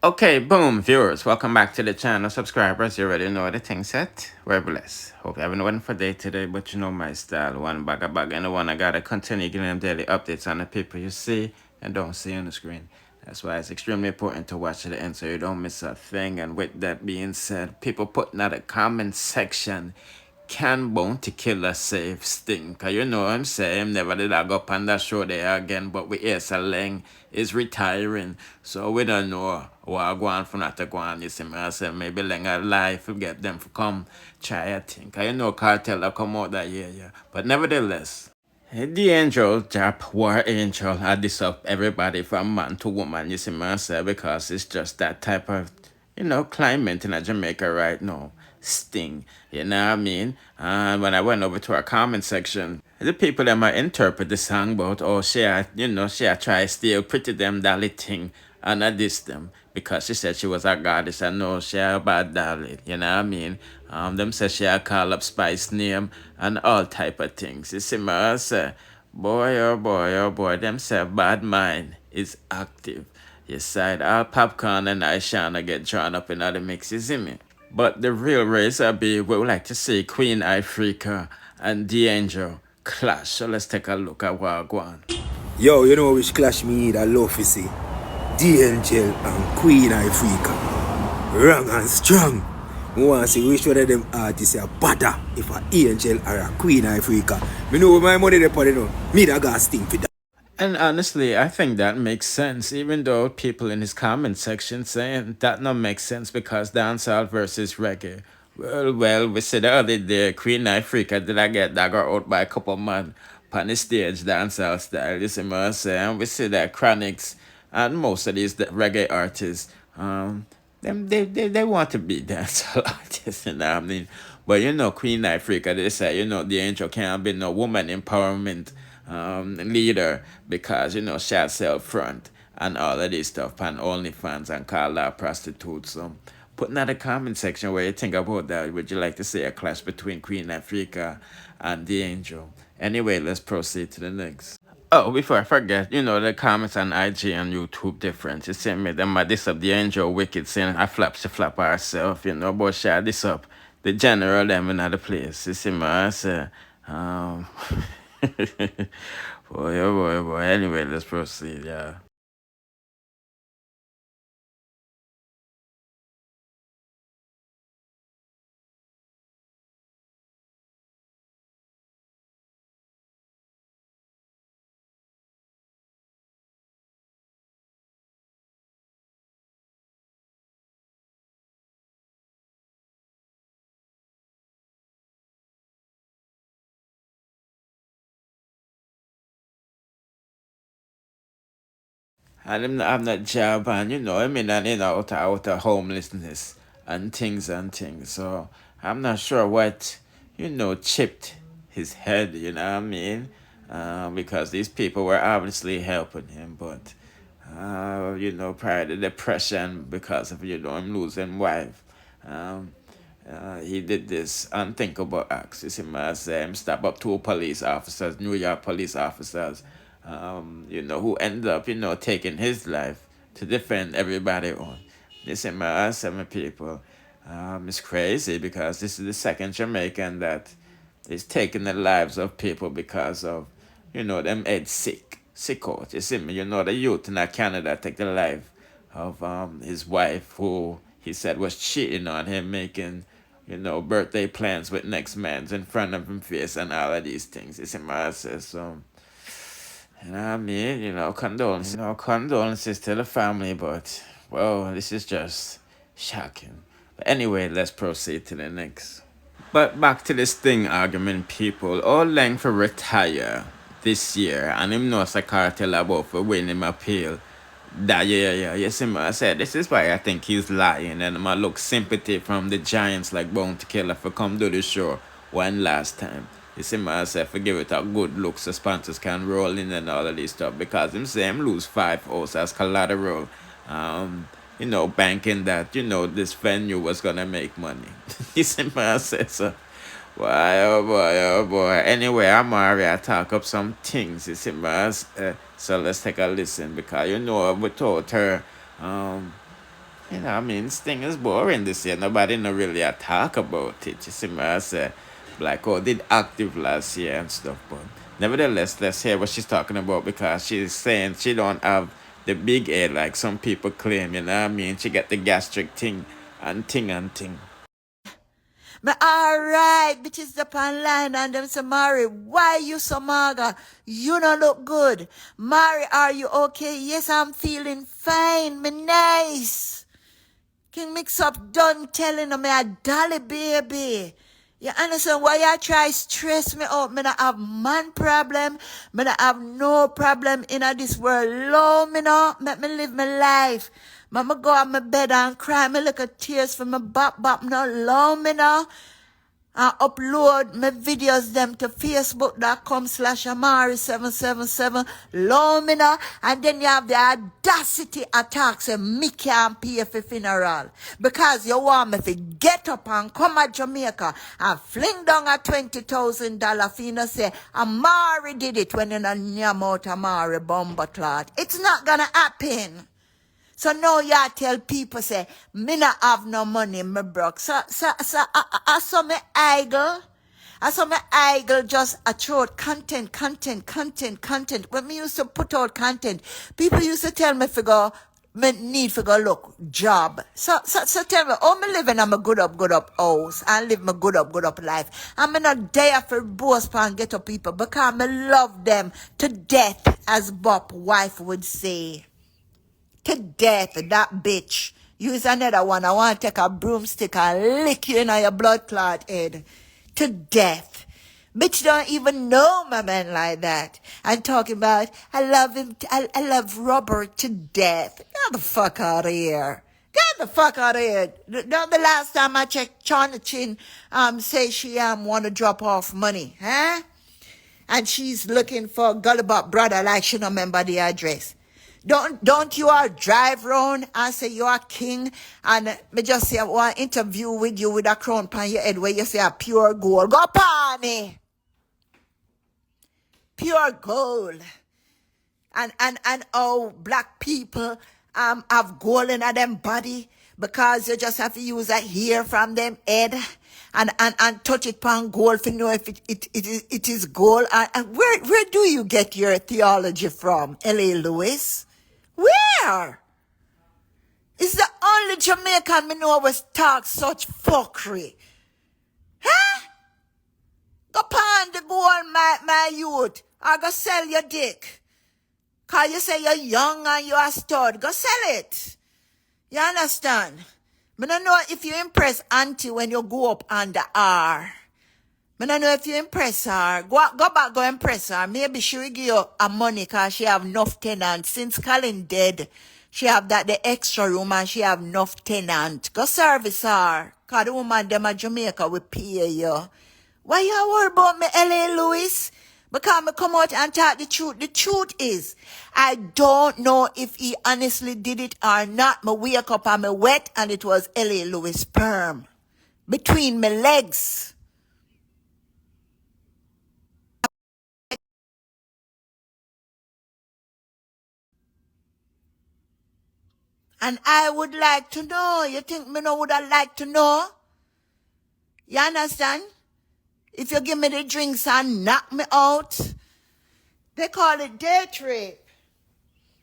Okay, boom, viewers, welcome back to the channel. Subscribers, you already know the thing set. We're blessed. Hope you having one for day today, but you know my style. One bag of bag, and the one I gotta continue giving them daily updates on the people you see and don't see on the screen. That's why it's extremely important to watch to the end so you don't miss a thing. And with that being said, people putting out a comment section. Can Bounty Killer save Sting? Cause you know what I'm saying, never did I go up on that show there again, but we hear Saleng is retiring. So we don't know what go on from that to go on. You see me, I say maybe Leng alive to get them to come try a thing. Cause you know Cartel that come out that year, yeah. But nevertheless, the angel, Jap, war angel, I this up everybody from man to woman, you see me, I say, because it's just that type of climate in Jamaica right now. Sting, you know what I mean? And when I went over to our comment section, the people that might interpret the song about, oh, she try steal pretty damn dolly thing, and I diss them because she said she was a goddess. I know she a bad dolly, you know what I mean? Them say she a call up Spice name and all type of things. You see me, I say, boy, oh boy, oh boy, them say bad mind is active. You side all popcorn and I shana get drawn up in other mixes, you see me? But the real race I be we would like to see Queen Ifrica and the Angel clash. So let's take a look at what go on. Yo, you know which clash me need? I love to see the Angel and Queen Ifrica. Wrong and strong. I want to see which one of them artists are better if an Angel or a Queen Ifrica. Me know where my money they put it on. Me that got sting for that. And honestly, I think that makes sense, even though people in his comment section saying that not makes sense because dancehall versus reggae. Well, we said the other day, Queen Ifrica did I get dagger out by a couple man on the stage, dancehall style. You see what I'm saying? We see that Chronics and most of these reggae artists, they want to be dancehall artists, you know what I mean? But you know, Queen Ifrica, they say, the angel can't be no woman empowerment leader because she had self front and all of this stuff and OnlyFans and call out prostitutes. So put in the comment section where you think about that. Would you like to see a clash between Queen Africa and the Angel? Anyway, let's proceed to the next. Oh, before I forget, the comments on IG and YouTube difference. You see me, them might this up the Angel Wicked saying I flap, she flap herself, but share this up. The general them in the place. You see me, I say, boy, oh boy, oh boy. Anyway, let's proceed, yeah. And I'm not job and I mean and out of homelessness and things. So I'm not sure what, chipped his head, you know what I mean? Because these people were obviously helping him, but prior to depression because of him losing wife. Um he did this unthinkable acts. You see, as stop up two police officers, New York police officers, who ended up, taking his life to defend everybody on. You see, as some people, it's crazy because this is the second Jamaican that is taking the lives of people because of, them head sick out. You see me, the youth in Canada take the life of his wife who he said was cheating on him, making birthday plans with next man's in front of him face and all of these things. You see my says so. You know what I mean? Condolences to the family, but well, this is just shocking. But anyway, let's proceed to the next. But back to this thing argument, people. All length for retire this year, and him knows a cartel about for winning him appeal. That yeah. You see, I said this is why I think he's lying, and I look sympathy from the Giants like Bounty Killer for come to the show one last time. You see, I said forgive it a good look so sponsors can roll in and all of this stuff because him say him lose 5 hours as collateral. Banking that this venue was gonna make money. You see, I said so. Why, oh boy, oh boy. Anyway, Amari, I talk up some things, you see, so let's take a listen because, without her, know, I mean, this thing is boring this year. Nobody no really talk about it. You see me, I say, like, oh, did active last year and stuff. But nevertheless, let's hear what she's talking about because she's saying she don't have the big head like some people claim, you know what I mean? She got the gastric thing and thing and thing. Me alright, bitches up online and them say, Mari, why you so maga? You don't look good. Mari, are you okay? Yes, I'm feeling fine. Me nice. Kingmixup done telling me a dolly baby. You understand why you try stress me out? Me not have man problem. Me not have no problem in this world. Love me now. Let me live my life. Mama go on my bed and cry. Me look at tears from my bop no love me now. I upload my videos them to facebook.com/Amari777. Love me now. And then you have the audacity attacks and me can't pay for funeral. Because you want me to get up and come to Jamaica and fling down a $20,000 funeral say, Amari did it when you know nyam out Amari bomber clot. It's not gonna happen. So now y'all tell people say, me not have no money, me broke. So I saw me idle. I saw me idle just a throw out content. When me used to put out content, people used to tell me me need to go look job. So tell me, oh, me living on my good up house and live my good up life. I'm not there for boast and get up people because me love them to death, as Bob wife would say. To death, that bitch. Use another one. I want to take a broomstick and lick you in your blood clot head. To death. Bitch don't even know my man like that. I'm talking about, I love him, I love Robert to death. Get the fuck out of here. Get the fuck out of here. Not the last time I checked, Chana Chin say she want to drop off money. Huh? And she's looking for Gullibot brother like she don't remember the address. Don't you all drive round and say you are king and me just say I want to interview with you with a crown on your head where you say a pure gold. Go party. Pure gold. And black people have gold in them body because you just have to use a hair from them head and touch it upon gold to know if it is gold. And where do you get your theology from, L.A. Lewis? Where? It's the only Jamaican me know always talk such fuckery. Huh? Go pound the gold, my youth. Or go sell your dick. Cause you say you're young and you're a stud. Go sell it. You understand? Me don't know if you impress auntie when you go up on the R. Me don't know if you impress her. Go back, go impress her. Maybe she will give you a money cause she have enough tenants. Since Colin dead, she have the extra room and she have enough tenant. Go service her. Cause the woman them at Jamaica will pay you. Why you worry about me, L.A. Lewis? Because I come out and talk the truth. The truth is, I don't know if he honestly did it or not. Me wake up and me wet and it was L.A. Lewis sperm between my legs. And I would like to know. You think me no would have liked to know? You understand? If you give me the drinks and knock me out, they call it day trip.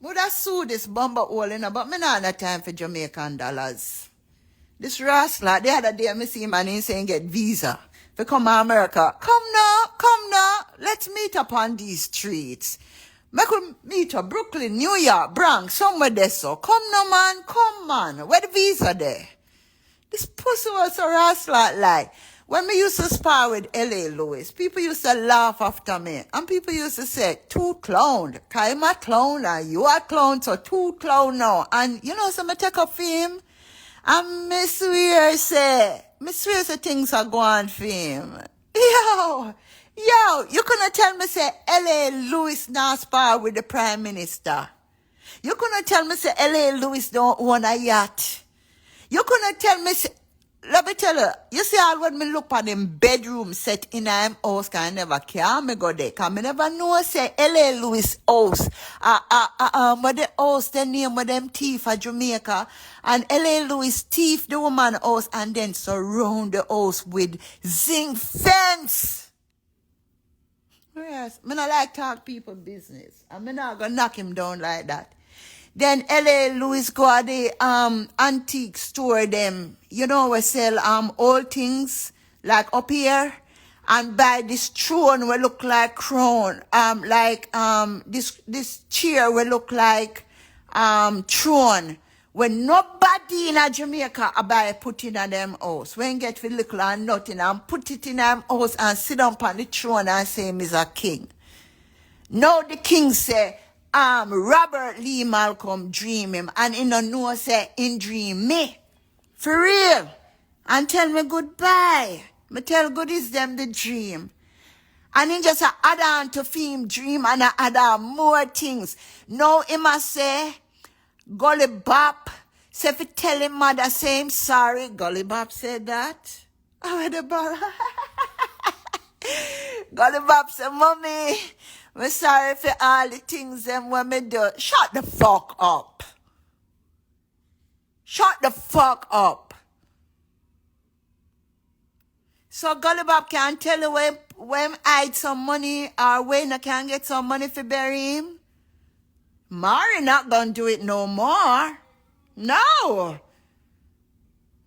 Would I sue this bomber hole, you know, but me not have time for Jamaican dollars. This rascal, the other day, me see him and he saying get visa. For come to America. Come now. Let's meet up on these streets. Me could meet up Brooklyn, New York, Bronx, somewhere there so. Come man. Where the visa there? This pussy was so rascal like. When me used to spar with L.A. Lewis, people used to laugh after me. And people used to say, two clown. Cause I'm a clown and you are clown, so two clown now. And you know, so me take up for him. And me swear say things are going for him. Yo, you couldn't tell me say L.A. Lewis not spar with the Prime Minister. You couldn't tell me say L.A. Lewis don't own a yacht. You couldn't tell me say let me tell you see all when me look on them bedroom set in him house, can never care me go there. Cause me never know say L.A. Lewis house. What the house, the name of them thief of Jamaica. And L.A. Lewis thief the woman house and then surround the house with zinc fence. Yes, me not like talk people business. And me not gonna knock him down like that. Then L.A. Lewis go at the antique store them, you know, we sell old things like up here and buy this throne will look like crown. This chair will look like throne. When nobody in a Jamaica I buy put in a them house. When get for little and nothing and put it in them house and sit down on the throne and say him is a king. Now the king say, Robert Lee Malcolm dream him and he no know say in dream me. For real. And tell me goodbye. Me tell goodies them the dream. And he just add on to film dream and add on more things. Now he must say, Gully Bop, say if you tell him mother say him sorry. Gully Bop said that. Oh, the ball. Gully Bop say, Mommy, I'm sorry for all the things them when me do. Shut the fuck up. Shut the fuck up. So Gully Bop can tell you when hide some money or when I can get some money for bury him. Amari not gonna do it no more. No.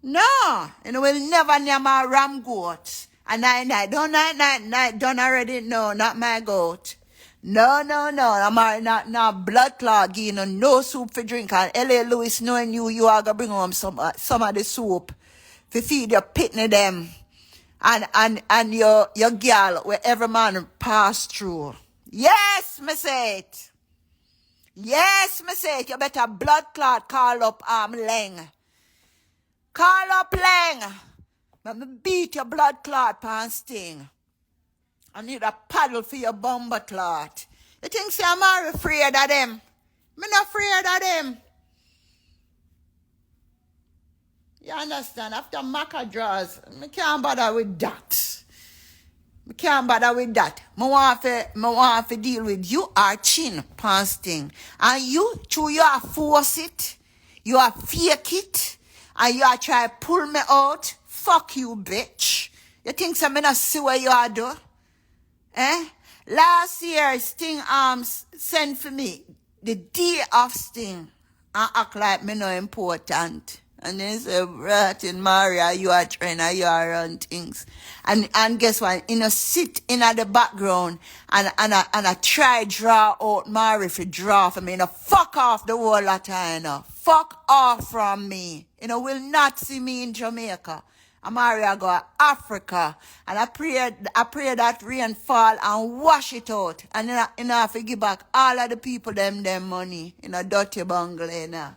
No. And we'll never near my ram goat. And I don't already. No, not my goat. No. Amari not blood clot, you know, no soup for drink. And L.A. Lewis knowing you are gonna bring home some of the soup to feed your pitney them. And your girl where every man pass through. Yes, me say it. Yes, me say it. You better blood clot call up Leng. Call up Leng. Let me beat your blood clot pan sting. I need a paddle for your bomber clot. You think say I'm afraid of them? Me not afraid of them. You understand? After Maca draws, me can't bother with that. Me can't bother with that. Me want to deal with you are chin past thing. And you are force it. You are fake it. And you are try to pull me out. Fuck you, bitch. You think so me not see what you are do? Eh? Last year, Sting Arms sent for me the day of Sting. And act like me no important. And then say, right in Maria, you are trainer, you are run things. And guess what? You know, sit in at the background and I try draw out Mari for draw for me. You know, fuck off the whole lot of, you know. Fuck off from me. You know, will not see me in Jamaica. Amari I go to Africa. And I pray that rain fall and wash it out. And then I have to give back all of the people them money in a dirty bungalow, you know.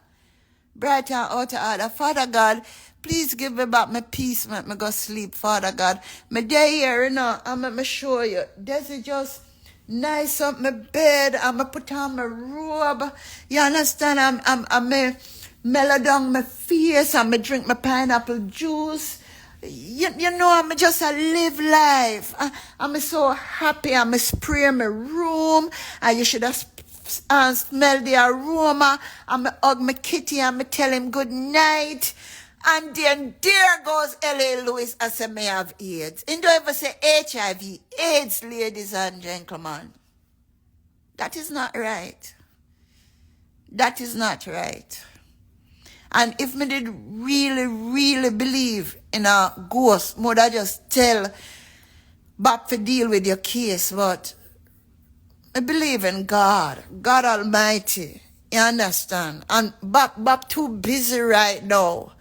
Bright and out of order. Father God, please give me back my peace, make me go sleep, Father God. My day here, you know, I'm going to show you. This is just nice up my bed. I'm going to put on my robe. You understand? I'm mellow down my face. I'm going to drink my pineapple juice. You know, I'm just a live life. I'm so happy. I'm a spray my room. And you should have smell the aroma. I'm hug my kitty and me tell him good night. And then there goes L.A. Lewis and say me have AIDS. And don't ever say HIV. AIDS, ladies and gentlemen. That is not right. That is not right. And if me did really, really believe in a ghost, would I just tell Bob to deal with your case, but I believe in God, God Almighty. You understand? And Bob too busy right now.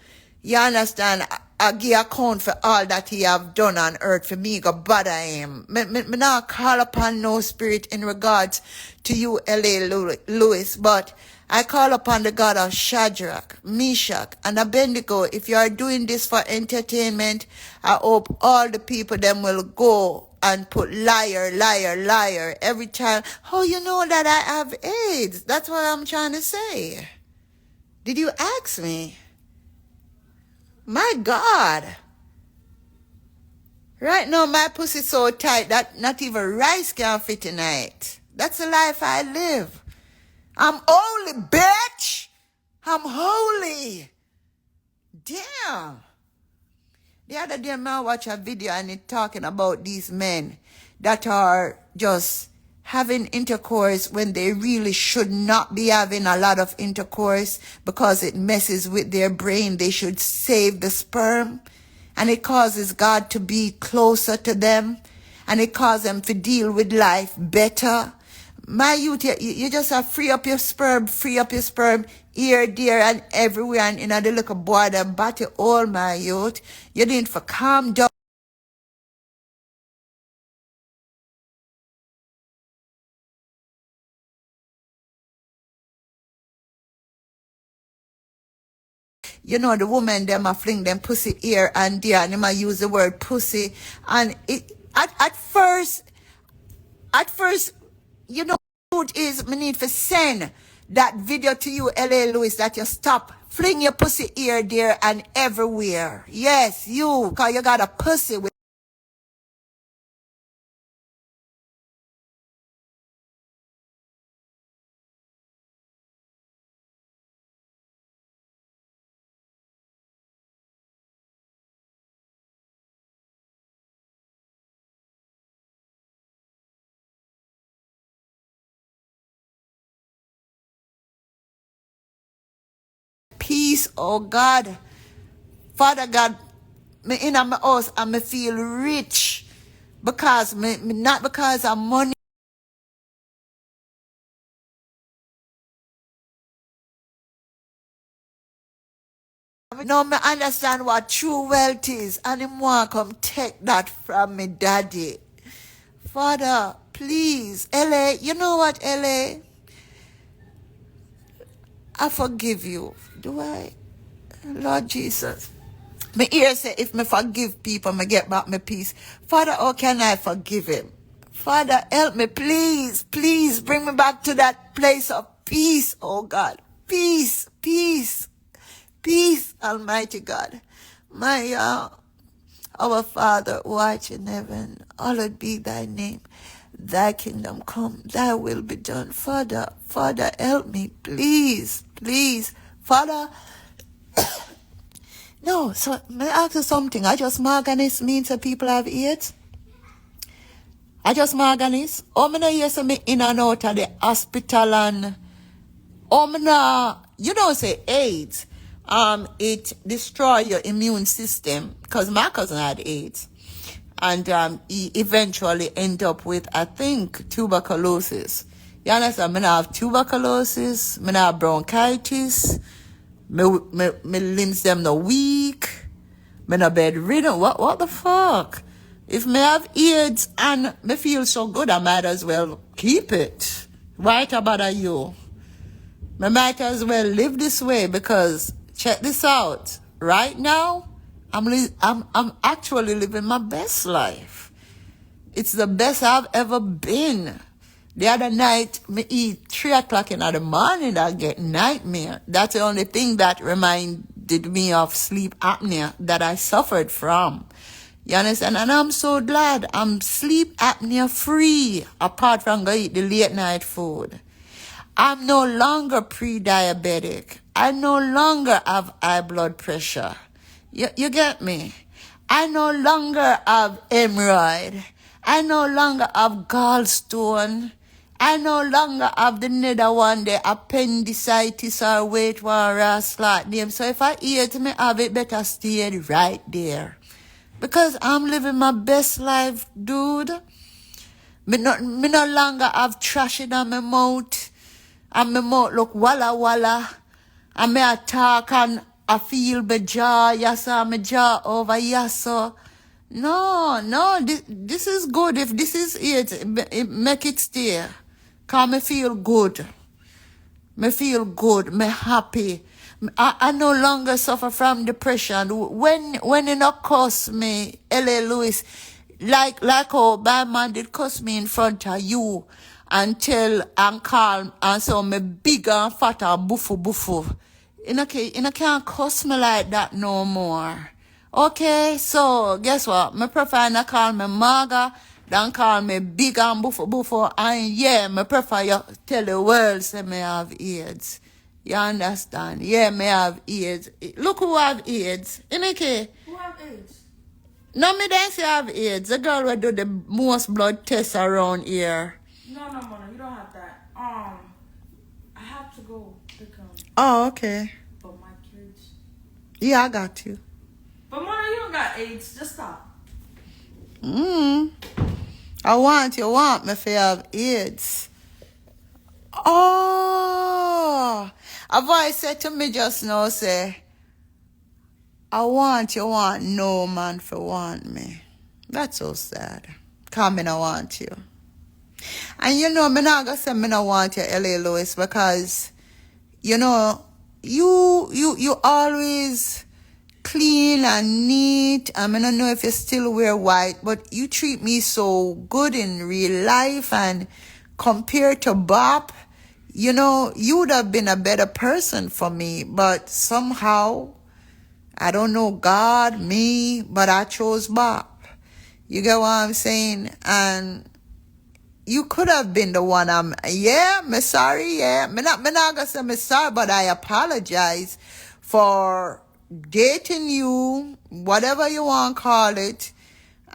You understand? I give account for all that he have done on earth for me, go bother him. Me not call upon no spirit in regards to you, L.A. Lewis, but I call upon the God of Shadrach, Meshach, and Abednego. If you are doing this for entertainment, I hope all the people them will go and put liar, liar, liar every time. Oh, you know that I have AIDS. That's what I'm trying to say. Did you ask me? My God. Right now, my pussy so tight that not even rice can fit in it. That's the life I live. I'm holy, bitch. I'm holy. Damn. The other day, I watched a video and it talking about these men that are just having intercourse when they really should not be having a lot of intercourse because it messes with their brain. They should save the sperm, and it causes God to be closer to them, and it causes them to deal with life better. My youth, you just have free up your sperm here, there, and everywhere, and in a little boy that body all, my youth. You need to calm down. You know, the woman, them a fling them pussy here and there, and them a use the word pussy. And it at first, you know, what is me need to send that video to you, L.A. Lewis, that you stop fling your pussy here, there, and everywhere. Yes, you, because you got a pussy with. Peace, oh God. Father God, me in my house and me feel rich because me not because of money. No, me understand what true wealth is, and him want come take that from me, daddy. Father, please, LA, you know what, LA? I forgive you. Do I? Lord Jesus. My ear say if me forgive people, me get back my peace. Father, how can I forgive him? Father, help me, please, please bring me back to that place of peace, oh God. Peace, peace, peace, Almighty God. My, our Father, who art in heaven, hallowed be thy name. Thy kingdom come, thy will be done. Father, Father, help me, please, please. Father, no, so may I ask you something? I just marganist means that people have AIDS? I just marganist? Oh, me no hear say me in and out of the hospital and oh, me no, you don't say AIDS. It destroy your immune system because my cousin had AIDS. And he eventually end up with, I think, tuberculosis. You understand? I have tuberculosis, I have bronchitis, my limbs them no weak, I no bedridden. What the fuck? If me have AIDS and me feel so good, I might as well keep it. Right about you? I might as well live this way because check this out. Right now, I'm actually living my best life. It's the best I've ever been. The other night, me eat 3 o'clock in the morning, I get nightmare. That's the only thing that reminded me of sleep apnea that I suffered from. You understand? And I'm so glad I'm sleep apnea free, apart from going to eat the late night food. I'm no longer pre-diabetic. I no longer have high blood pressure. You get me? I no longer have hemorrhoid. I no longer have gallstone. I no longer have the nether one, the appendicitis or weight war or slot name. So if I eat me have it, better stay right there. Because I'm living my best life, dude. Me no longer have trash in my mouth. And my mouth look walla walla. And me a talk and I feel my jaw, yasa, my jaw over yasa. No, this is good. If this is it make it stay. Cause me feel good. Me feel good. Me happy. I no longer suffer from depression. When it not cost me, L.A. Lewis, like how bad man did cost me in front of you and tell and call and so me big and fat and buffo. You know can't cuss me like that no more. Okay, so guess what? Me prefer not call me maga than call me big and buffo. And yeah, me prefer you tell the world say me have AIDS. You understand? Yeah, me have AIDS. Look who have AIDS. Okay. Who have AIDS? No, me don't say have AIDS. The girl will do the most blood tests around here. No, Mona, you don't have that. I have to go pick Oh, okay. for my kids. Yeah, I got you. But Mona, you don't got AIDS. Just stop. You want me to have AIDS. Oh, a voice said to me just now, say, you want no man for want me. That's so sad. Cause me no want you. And you know, me not gonna say me no want you, L.A. Lewis, because, you know, you always clean and neat. I mean, I don't know if you still wear white, but you treat me so good in real life, and compared to Bob, you know, you would have been a better person for me, but somehow, I don't know, God, me, but I chose Bob. You get what I'm saying? And you could have been the one. Me sorry, yeah. Me not gonna say me sorry, but I apologize for dating you, whatever you want to call it.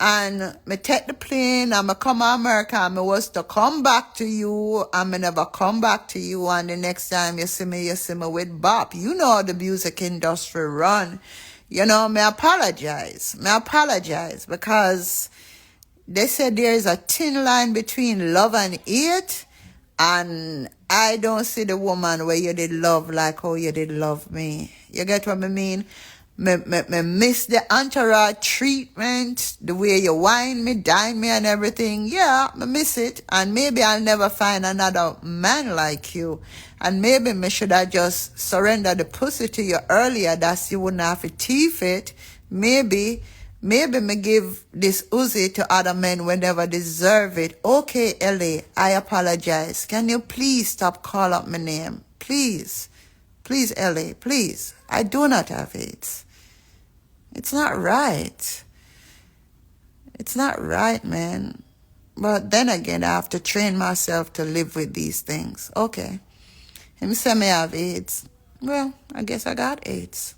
And me take the plane and me come to America, and me was to come back to you, and me never come back to you. And the next time you see me with Bob. You know how the music industry run. You know, me apologize. Because they said there is a thin line between love and hate, and I don't see the woman where you did love like how you did love me. You get what I mean? Me miss the entourage treatment, the way you wine me, dine me and everything. Yeah, me miss it. And maybe I'll never find another man like you. And maybe me should have just surrendered the pussy to you earlier, that you wouldn't have to teeth it. Maybe me give this Uzi to other men whenever deserve it. Okay, Ellie, I apologize. Can you please stop calling up my name? Please. Please, Ellie, please. I do not have AIDS. It's not right. It's not right, man. But then again, I have to train myself to live with these things. Okay. Him say me have AIDS. Well, I guess I got AIDS.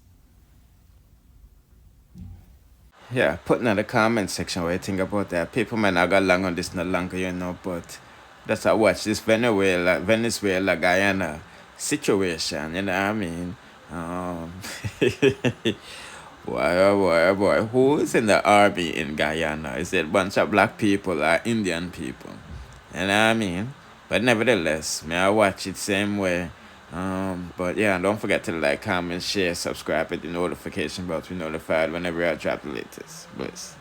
Yeah, put in the comment section what you think about that. People might not got long on this no longer, you know, but that's I watch this Venezuela Guyana situation, you know what I mean? Boy, oh boy, oh boy. Who is in the army in Guyana? Is it a bunch of black people or Indian people? You know what I mean? But nevertheless, may I watch it same way. But yeah, don't forget to like, comment, share, subscribe, hit the notification bell to be notified whenever I drop the latest. Bless.